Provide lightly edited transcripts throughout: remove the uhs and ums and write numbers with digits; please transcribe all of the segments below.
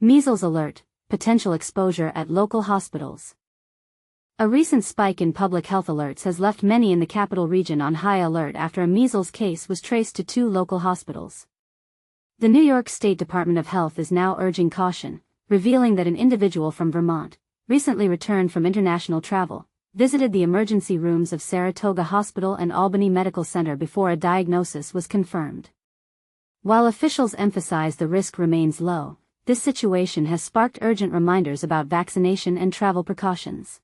Measles alert, potential exposure at local hospitals. A recent spike in public health alerts has left many in the capital region on high alert after a measles case was traced to 2 local hospitals. The New York State Department of Health is now urging caution, revealing that an individual from Vermont, recently returned from international travel, visited the emergency rooms of Saratoga Hospital and Albany Medical Center before a diagnosis was confirmed. While officials emphasize the risk remains low, this situation has sparked urgent reminders about vaccination and travel precautions.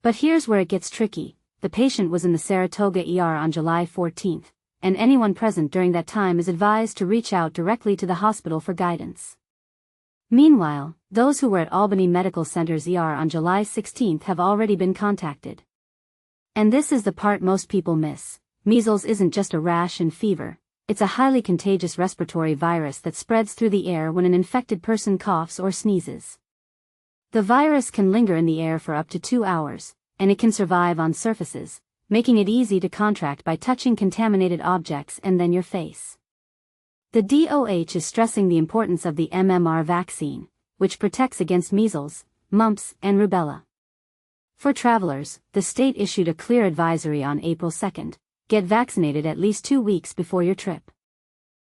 But here's where it gets tricky. The patient was in the Saratoga ER on July 14, and anyone present during that time is advised to reach out directly to the hospital for guidance. Meanwhile, those who were at Albany Medical Center's ER on July 16 have already been contacted. And this is the part most people miss. Measles isn't just a rash and fever. It's a highly contagious respiratory virus that spreads through the air when an infected person coughs or sneezes. The virus can linger in the air for up to 2 hours, and it can survive on surfaces, making it easy to contract by touching contaminated objects and then your face. The DOH is stressing the importance of the MMR vaccine, which protects against measles, mumps, and rubella. For travelers, the state issued a clear advisory on April 2. Get vaccinated at least 2 weeks before your trip.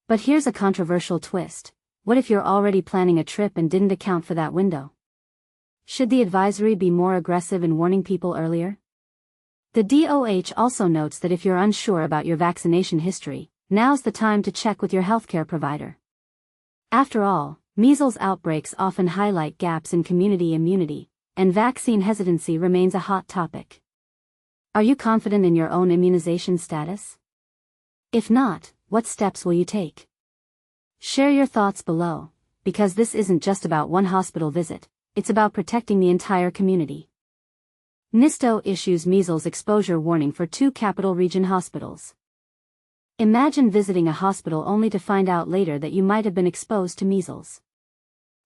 But here's a controversial twist. What if you're already planning a trip and didn't account for that window? Should the advisory be more aggressive in warning people earlier? The DOH also notes that if you're unsure about your vaccination history, now's the time to check with your healthcare provider. After all, measles outbreaks often highlight gaps in community immunity, and vaccine hesitancy remains a hot topic. Are you confident in your own immunization status? If not, what steps will you take? Share your thoughts below, because this isn't just about one hospital visit, it's about protecting the entire community. NYSDOH issues measles exposure warning for 2 capital region hospitals. Imagine visiting a hospital only to find out later that you might have been exposed to measles.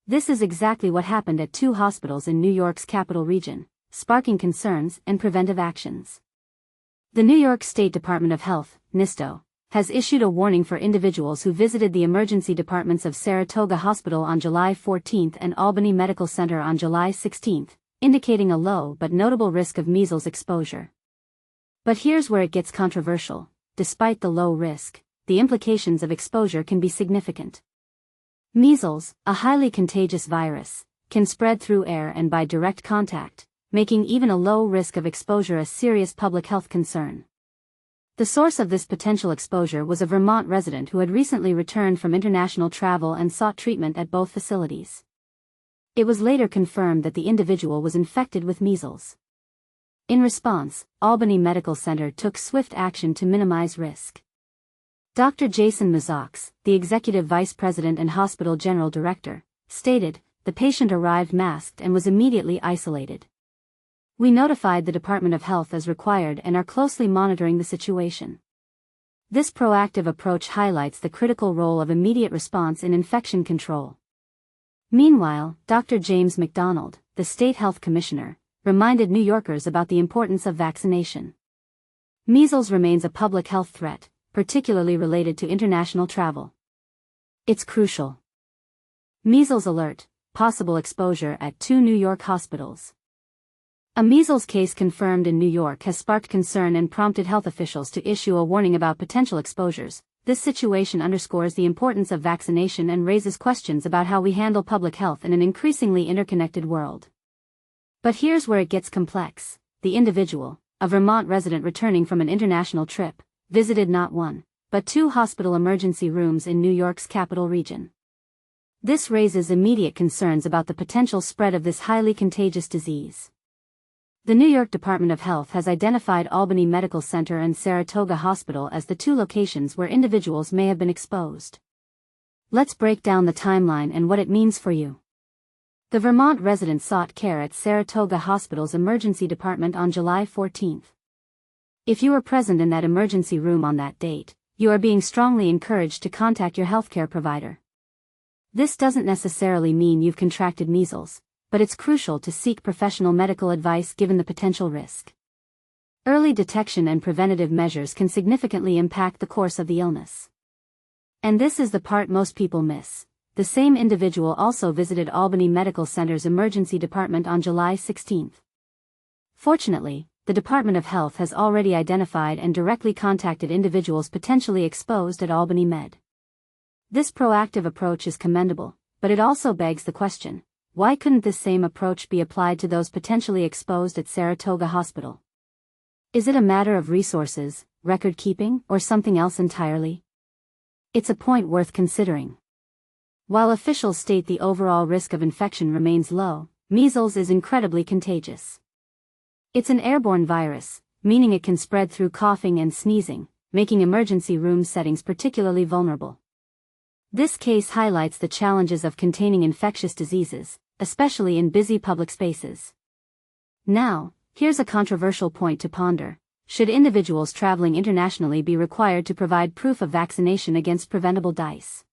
This is exactly what happened at 2 hospitals in New York's capital region, sparking concerns and preventive actions. The New York State Department of Health, NYSDOH, has issued a warning for individuals who visited the emergency departments of Saratoga Hospital on July 14 and Albany Medical Center on July 16, indicating a low but notable risk of measles exposure. But here's where it gets controversial. Despite the low risk, the implications of exposure can be significant. Measles, a highly contagious virus, can spread through air and by direct contact, making even a low risk of exposure a serious public health concern. The source of this potential exposure was a Vermont resident who had recently returned from international travel and sought treatment at both facilities. It was later confirmed that the individual was infected with measles. In response, Albany Medical Center took swift action to minimize risk. Dr. Jason Mazox, the executive vice president and hospital general director, stated, "The patient arrived masked and was immediately isolated. We notified the Department of Health as required and are closely monitoring the situation." This proactive approach highlights the critical role of immediate response in infection control. Meanwhile, Dr. James McDonald, the state health commissioner, reminded New Yorkers about the importance of vaccination. Measles remains a public health threat, particularly related to international travel. It's crucial. Measles alert, possible exposure at 2 New York hospitals. A measles case confirmed in New York has sparked concern and prompted health officials to issue a warning about potential exposures. This situation underscores the importance of vaccination and raises questions about how we handle public health in an increasingly interconnected world. But here's where it gets complex. The individual, a Vermont resident returning from an international trip, visited not 1, but 2 hospital emergency rooms in New York's capital region. This raises immediate concerns about the potential spread of this highly contagious disease. The New York Department of Health has identified Albany Medical Center and Saratoga Hospital as the 2 locations where individuals may have been exposed. Let's break down the timeline and what it means for you. The Vermont resident sought care at Saratoga Hospital's emergency department on July 14. If you were present in that emergency room on that date, you are being strongly encouraged to contact your healthcare provider. This doesn't necessarily mean you've contracted measles, but it's crucial to seek professional medical advice given the potential risk. Early detection and preventative measures can significantly impact the course of the illness. And this is the part most people miss. the same individual also visited Albany Medical Center's emergency department on July 16. Fortunately, the Department of Health has already identified and directly contacted individuals potentially exposed at Albany Med. This proactive approach is commendable, but it also begs the question, why couldn't this same approach be applied to those potentially exposed at Saratoga Hospital? Is it a matter of resources, record keeping, or something else entirely? It's a point worth considering. While officials state the overall risk of infection remains low, measles is incredibly contagious. It's an airborne virus, meaning it can spread through coughing and sneezing, making emergency room settings particularly vulnerable. This case highlights the challenges of containing infectious diseases, especially in busy public spaces. Now, here's a controversial point to ponder. Should individuals traveling internationally be required to provide proof of vaccination against preventable DISE?